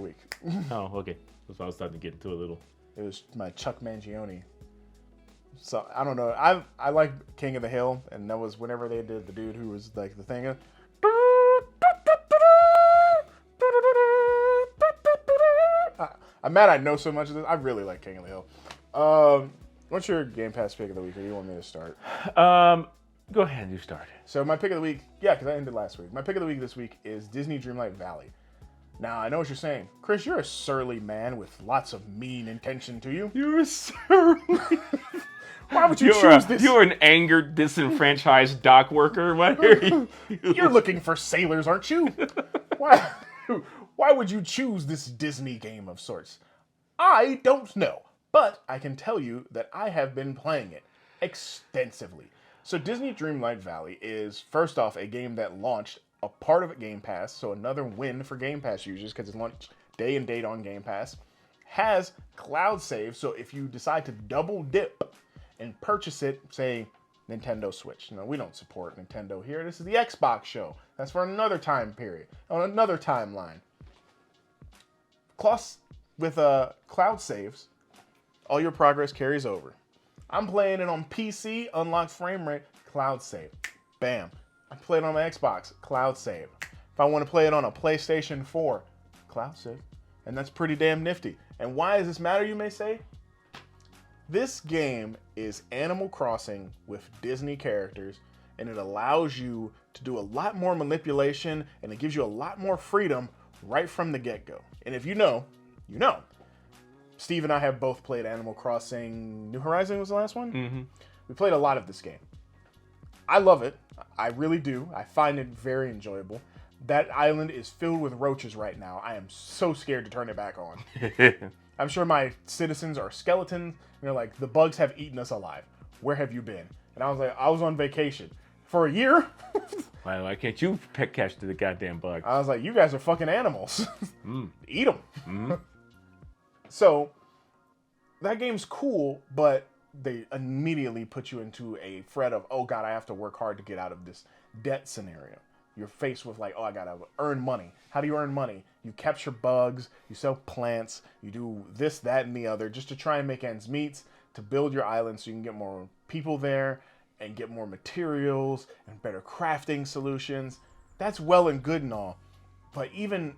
week. Oh, okay. That's why I was starting to get into a little. It was my Chuck Mangione. So I don't know. I like King of the Hill, and that was whenever they did the dude who was like the thing. I'm mad I know so much of this. I really like King of the Hill. What's your Game Pass pick of the week, or do you want me to start? Go ahead, you start. So my pick of the week, yeah, because I ended last week. My pick of the week this week is Disney Dreamlight Valley. Now, I know what you're saying. Chris, you're a surly man with lots of mean intention to you. You're a surly. Why would you choose this? You're an angered, disenfranchised dock worker. What are you? You're looking for sailors, aren't you? Why would you choose this Disney game of sorts? I don't know, but I can tell you that I have been playing it extensively. So Disney Dreamlight Valley is, first off, a game that launched a part of it Game Pass, so another win for Game Pass users because it's launched day and date on Game Pass. Has cloud save, so if you decide to double dip and purchase it, say, Nintendo Switch. No, we don't support Nintendo here. This is the Xbox show. That's for another time period, on another timeline. Plus, with cloud saves, all your progress carries over. I'm playing it on PC, unlocked frame rate, cloud save. Bam. I play it on my Xbox, cloud save. If I want to play it on a PlayStation 4, cloud save. And that's pretty damn nifty. And why does this matter, you may say? This game is Animal Crossing with Disney characters, and it allows you to do a lot more manipulation, and it gives you a lot more freedom right from the get-go. And if you know, you know. Steve and I have both played Animal Crossing. New Horizon was the last one? Mm-hmm. We played a lot of this game. I love it. I really do. I find it very enjoyable. That island is filled with roaches right now. I am so scared to turn it back on. I'm sure my citizens are skeletons. And they're like, the bugs have eaten us alive. Where have you been? And I was like, I was on vacation. For a year? Why can't you catch the goddamn bug? I was like, you guys are fucking animals. Eat them. Mm. So, that game's cool, but they immediately put you into a fret of, oh god, I have to work hard to get out of this debt scenario. You're faced with like, oh, I gotta earn money. How do you earn money? You capture bugs, you sell plants, you do this, that, and the other just to try and make ends meet, to build your island so you can get more people there and get more materials and better crafting solutions. That's well and good and all. But even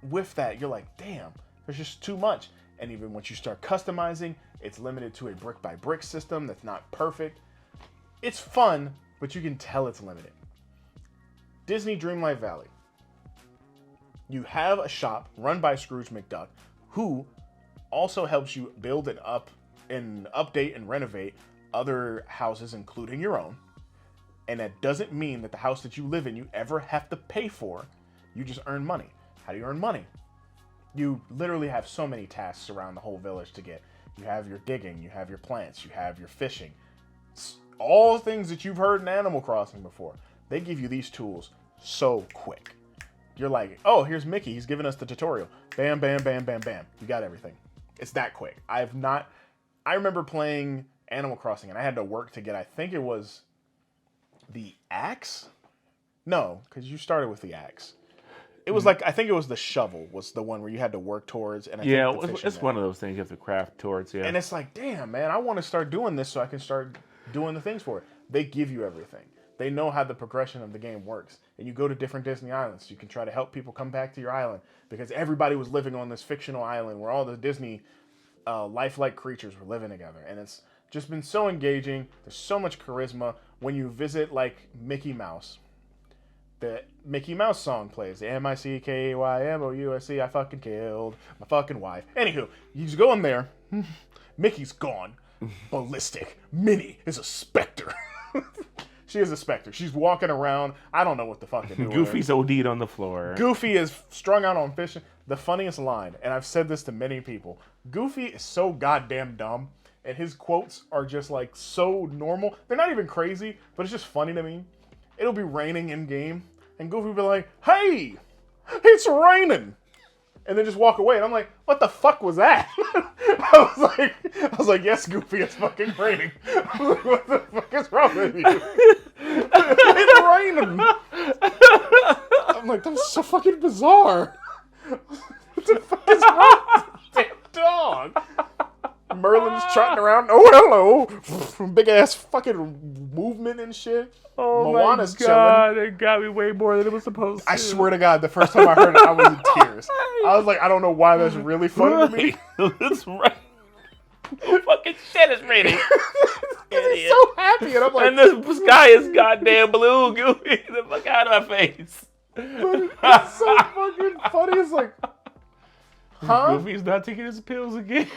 with that, you're like, damn, there's just too much. And even once you start customizing, it's limited to a brick-by-brick system that's not perfect. It's fun, but you can tell it's limited. Disney Dreamlight Valley. You have a shop run by Scrooge McDuck, who also helps you build and update and renovate other houses, including your own. And that doesn't mean that the house that you live in you ever have to pay for. You just earn money. How do you earn money? You literally have so many tasks around the whole village to get. You have your digging, you have your plants, you have your fishing. All things that you've heard in Animal Crossing before. They give you these tools so quick. You're like, oh, here's Mickey. He's giving us the tutorial. Bam, bam, bam, bam, bam. You got everything. It's that quick. I remember playing Animal Crossing, and I had to work to get, I think it was the axe? No, because you started with the axe. It was like, I think it was the shovel was the one where you had to work towards. And it's one of those things you have to craft towards, yeah. And it's like, damn, man, I want to start doing this so I can start doing the things for it. They give you everything. They know how the progression of the game works. And you go to different Disney islands. You can try to help people come back to your island. Because everybody was living on this fictional island where all the Disney lifelike creatures were living together. And it's just been so engaging. There's so much charisma. When you visit, like, Mickey Mouse, the Mickey Mouse song plays. The MICKYMOUSE, I fucking killed my fucking wife. Anywho, you just go in there. Mickey's gone. Ballistic. Minnie is a specter. She is a specter. She's walking around. I don't know what the fuck to do. Goofy's OD'd on the floor. Goofy is strung out on fishing. The funniest line, and I've said this to many people, Goofy is so goddamn dumb. and his quotes are just like so normal. They're not even crazy, but it's just funny to me. It'll be raining in game, and Goofy will be like, "Hey, it's raining," and then just walk away. And I'm like, "What the fuck was that?" I was like, "Yes, Goofy, it's fucking raining." I was like, "What the fuck is wrong with you?" It's raining. I'm like, "That's so fucking bizarre." What the fuck is wrong with this damn dog? Merlin's trotting around. Oh, hello. Big ass fucking movement and shit. Oh Moana's my god, chilling. it got me way more than it was supposed to. I swear to God, the first time I heard it, I was in tears. I was like, I don't know why that's really funny to me. That's right. Fucking shit is raining. He's so happy, and I'm like, And the sky is goddamn blue, Goofy. Get the fuck out of my face. but it's so fucking funny. It's like, huh? Goofy's not taking his pills again.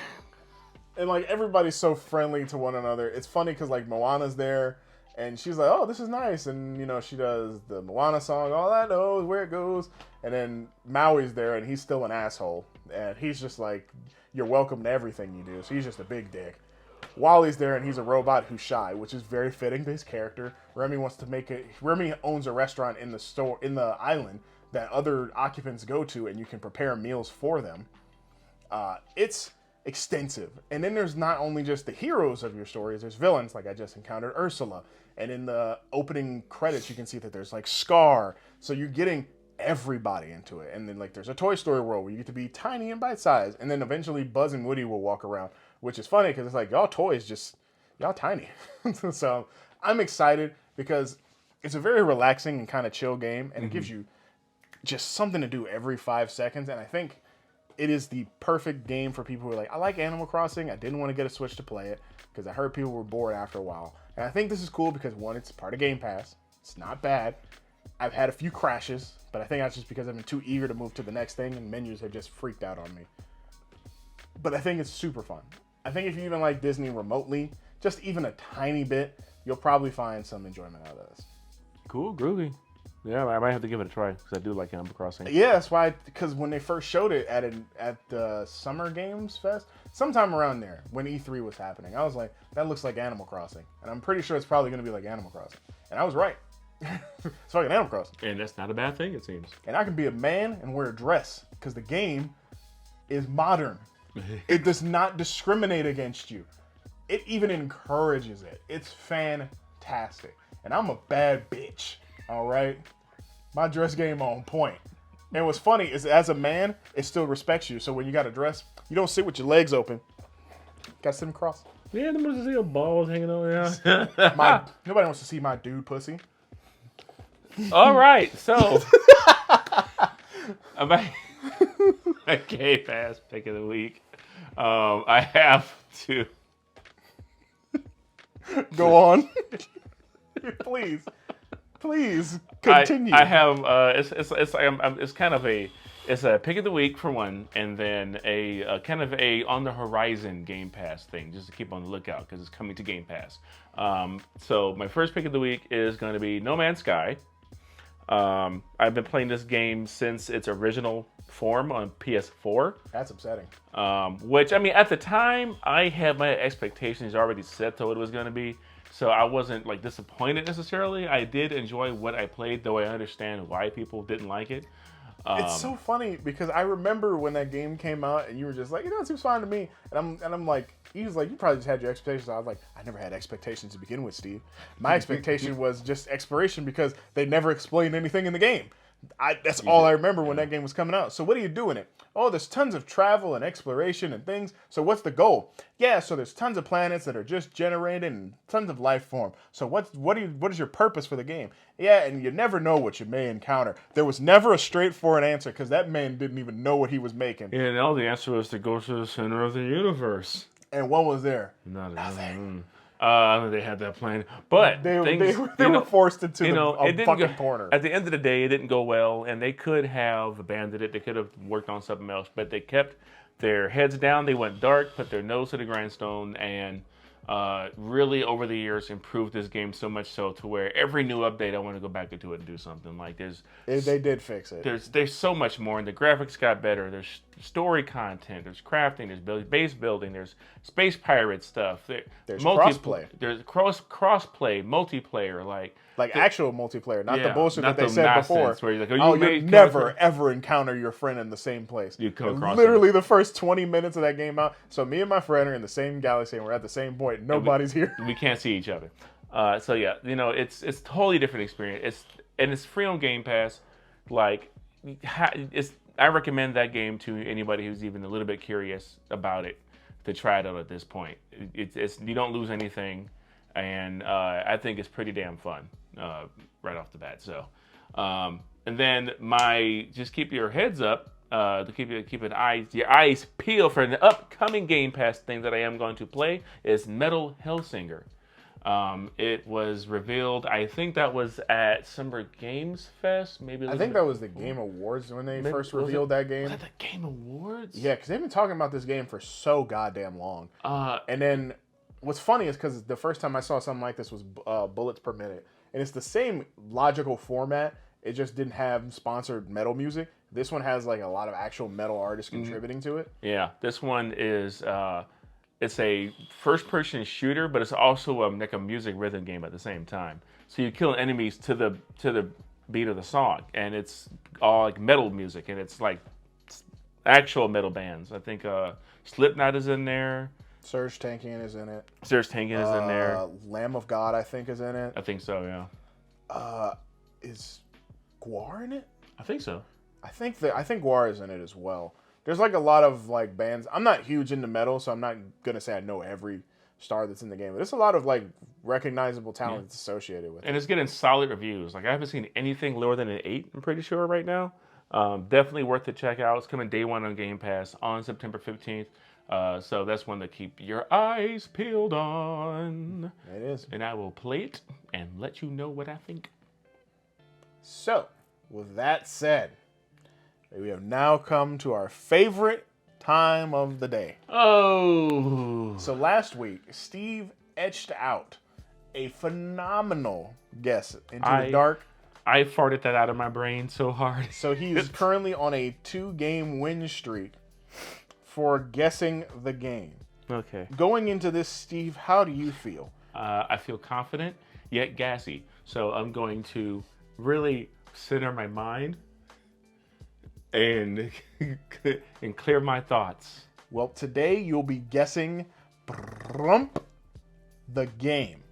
And like everybody's so friendly to one another. It's funny because like Moana's there, and she's like, "Oh, this is nice," and you know she does the Moana song, "All I Know Is Where It Goes," and then Maui's there, and he's still an asshole, and he's just like, "You're welcome to everything you do." So he's just a big dick. Wally's there, and he's a robot who's shy, which is very fitting to his character. Remy wants to make it. Remy owns a restaurant in the island that other occupants go to, and you can prepare meals for them. It's extensive, and then there's not only just the heroes of your stories, there's villains. Like I just encountered Ursula, and in the opening credits you can see that there's like Scar, so you're getting everybody into it. And then like there's a Toy Story world where you get to be tiny and bite-sized, and then eventually Buzz and Woody will walk around, which is funny because it's like y'all toys just y'all tiny. So I'm excited because it's a very relaxing and kind of chill game, and it gives you just something to do every 5 seconds. And I think it is the perfect game for people who are like, I like Animal Crossing. I didn't want to get a Switch to play it because I heard people were bored after a while. And I think this is cool because, one, it's part of GamePass. It's not bad. I've had a few crashes, but I think that's just because I've been too eager to move to the next thing, and menus have just freaked out on me. But I think it's super fun. I think if you even like Disney remotely, just even a tiny bit, you'll probably find some enjoyment out of this. Cool, groovy. Yeah, I might have to give it a try because I do like Animal Crossing. Yeah, that's why. Because when they first showed it at the Summer Games Fest, sometime around there when E3 was happening, I was like, that looks like Animal Crossing, and I'm pretty sure it's probably going to be like Animal Crossing, and I was right. It's fucking Animal Crossing, And that's not a bad thing, it seems. and I can be a man and wear a dress because the game is modern. It does not discriminate against you. It even encourages it. It's fantastic, and I'm a bad bitch. All right, my dress game on point. And what's funny is, as a man, it still respects you. So when you got a dress, you don't sit with your legs open. Got to sit them crossed. Yeah, the most see balls hanging on. Yeah. Nobody wants to see my dude pussy. All right, so my GamePass pick of the week. I have to Go on, please continue. I have it's kind of a pick of the week for one, and then a kind of a on the horizon Game Pass thing, just to keep on the lookout because it's coming to Game Pass. So my first pick of the week is going to be No Man's Sky. I've been playing this game since its original form on PS4. That's upsetting. Which, I mean, at the time, I had my expectations already set to what it was going to be. So I wasn't like disappointed necessarily. I did enjoy what I played, though I understand why people didn't like it. It's so funny because I remember when that game came out and you were just like, it seems fine to me. And I'm like, he was like, you probably just had your expectations. I was like, I never had expectations to begin with, Steve. My expectation was just exploration because they never explained anything in the game. That's all I remember when that game was coming out. So what do you do in it? Oh, there's tons of travel and exploration and things. So what's the goal? Yeah, so there's tons of planets that are just generated and tons of life form. So what is your purpose for the game? Yeah, and you never know what you may encounter. There was never a straightforward answer because that man didn't even know what he was making. Yeah, and all the answer was to go to the center of the universe. And what was there? Nothing. They had that plan, but They were forced into a fucking corner. At the end of the day, it didn't go well, and they could have abandoned it. They could have worked on something else, but they kept their heads down. They went dark, put their nose to the grindstone, and really over the years improved this game so much so to where every new update, I want to go back into it and do something. Like they did fix it. There's so much more, and the graphics got better. story content, there's crafting, there's base building, there's space pirate stuff. There's crossplay. There's crossplay, multiplayer, like actual multiplayer, not the yeah, bullshit not that they the said before. nonsense where you're like, you never ever encounter your friend in the same place. You come across literally the first 20 minutes of that game out. So me and my friend are in the same galaxy and we're at the same point. Nobody's here. We can't see each other. So yeah, it's totally different experience. It's free on Game Pass. Like, I recommend that game to anybody who's even a little bit curious about it to try it out at this point. It's you don't lose anything, and I think it's pretty damn fun right off the bat. So, and then just keep your heads up to keep your eyes peeled for the upcoming Game Pass thing that I am going to play is Metal Hellsinger. It was revealed, I think that was at Summer Games Fest. Maybe I think that was the Game Awards when they first revealed that game. Was that the Game Awards? Yeah, because they've been talking about this game for so goddamn long. And then what's funny is because the first time I saw something like this was Bullets Per Minute. And it's the same logical format. It just didn't have sponsored metal music. This one has like a lot of actual metal artists contributing to it. Yeah, this one is... it's a first-person shooter, but it's also like a music rhythm game at the same time. So you kill enemies to the beat of the song, and it's all like metal music, and it's like actual metal bands. I think Slipknot is in there. Serj Tankian is in it. Serj Tankian is in there. Lamb of God, I think, is in it. I think so, yeah. Is Guar in it? I think so. I think Guar is in it as well. There's like a lot of like bands. I'm not huge into metal, so I'm not gonna say I know every star that's in the game. But there's a lot of like recognizable talent that's associated with it. And it's getting solid reviews. Like I haven't seen anything lower than an 8. I'm pretty sure right now. Definitely worth to check out. It's coming day 1 on Game Pass on September 15th. So that's one to keep your eyes peeled on. It is. And I will play it and let you know what I think. So, with that said, we have now come to our favorite time of the day. Oh. So last week, Steve etched out a phenomenal guess into the dark. I farted that out of my brain so hard. So he's currently on a 2-game win streak for guessing the game. Okay. Going into this, Steve, how do you feel? I feel confident, yet gassy. So I'm going to really center my mind and clear my thoughts. Well, today you'll be guessing the game.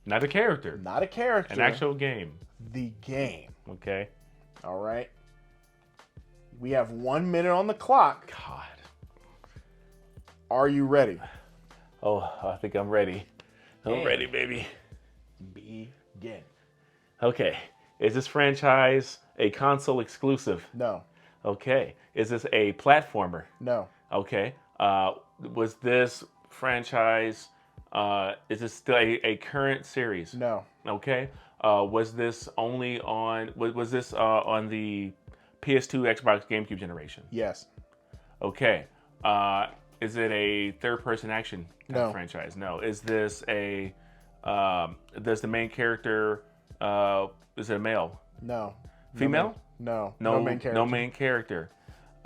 Not a character. Not a character. An actual game. The game. Okay. All right. We have 1 minute on the clock. God. Are you ready? Oh, I think I'm ready. I'm ready, baby. Begin. Okay. Is this franchise a console exclusive? No. Okay. Is this a platformer? No. Okay. Was this franchise, is this still a current series? No. Okay. Was this only on, was this on the PS2, Xbox, GameCube generation? Yes. Okay. Is it a third-person action franchise? No. Is this a, does the main character, is it a male? No. Female? No. No main character. No main character.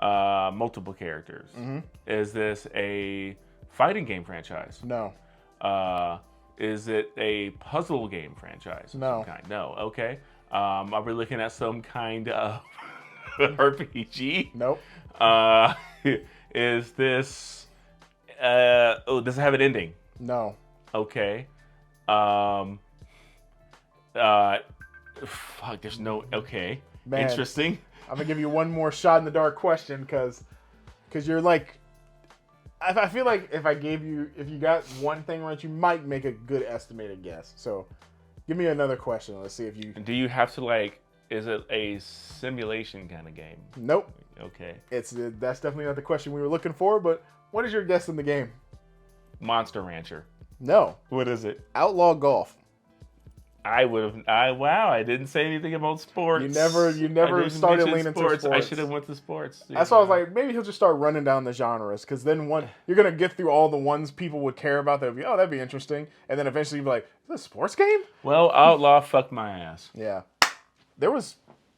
Multiple characters. Mm-hmm. Is this a fighting game franchise? No. Is it a puzzle game franchise? No. Of some kind? No. Okay. Are we looking at some kind of RPG? Nope. Is this? Does it have an ending? No. Okay. Fuck. There's no. Okay. Man, interesting. I'm gonna give you one more shot in the dark question because you're like, I feel like if you got one thing right, you might make a good estimated guess. So, give me another question. Let's see if you. Do you have to like? Is it a simulation kind of game? Nope. Okay. That's definitely not the question we were looking for. But what is your guess in the game? Monster Rancher. No. What is it? Outlaw Golf. Wow, I didn't say anything about sports. You never started leaning towards sports. I should have went to sports. That's why I was like, maybe he'll just start running down the genres, because then you're gonna get through all the ones people would care about. That would be, oh, that'd be interesting, and then eventually you'll be like, is this a sports game? Well, Outlaw fucked my ass. Yeah, there was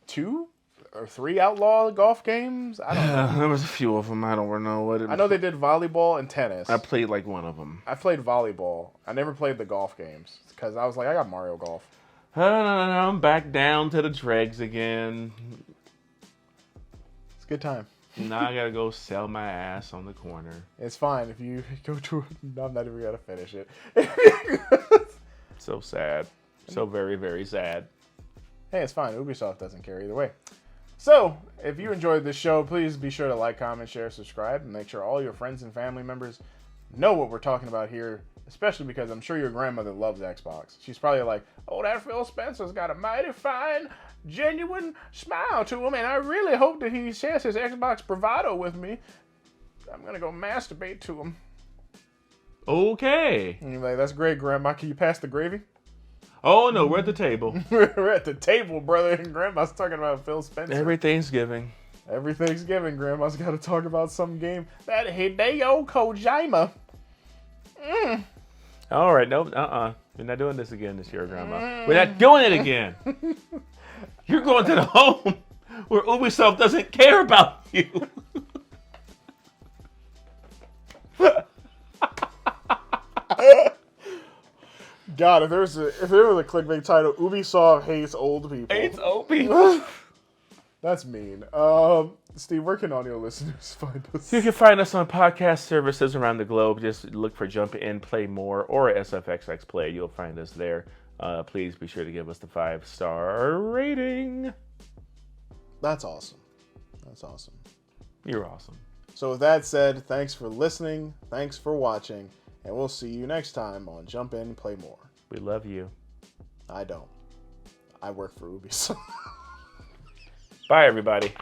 2 or 3 outlaw golf games. I don't know. There was a few of them. I don't know what. I know they did volleyball and tennis. I played like one of them. I played volleyball. I never played the golf games because I was like, I got Mario Golf. I'm back down to the dregs again. It's a good time. Now I gotta go sell my ass on the corner. It's fine if you go to. No, I'm not even gonna finish it. So sad. So very, very sad. Hey, it's fine. Ubisoft doesn't care either way. So, if you enjoyed this show, please be sure to like, comment, share, subscribe, and make sure all your friends and family members know what we're talking about here, especially because I'm sure your grandmother loves Xbox. She's probably like, oh, that Phil Spencer's got a mighty fine, genuine smile to him, and I really hope that he shares his Xbox bravado with me. I'm going to go masturbate to him. Okay. And you're like, that's great, Grandma. Can you pass the gravy? Oh, no, we're at the table. We're at the table, brother, and Grandma's talking about Phil Spencer. Every Thanksgiving. Every Thanksgiving, Grandma's got to talk about some game. That Hideo Kojima. All right, nope, We're not doing this again this year, Grandma. We're not doing it again. You're going to the home where Ubisoft doesn't care about you. God, if there was a clickbait title, Ubisoft hates old people. Hates old people. That's mean. Steve, where can audio listeners find us? You can find us on podcast services around the globe. Just look for Jump In, Play More, or SFXX Play. You'll find us there. Please be sure to give us the 5-star rating. That's awesome. That's awesome. You're awesome. So with that said, thanks for listening. Thanks for watching. And we'll see you next time on Jump In, Play More. We love you. I don't. I work for Ubisoft. Bye, everybody.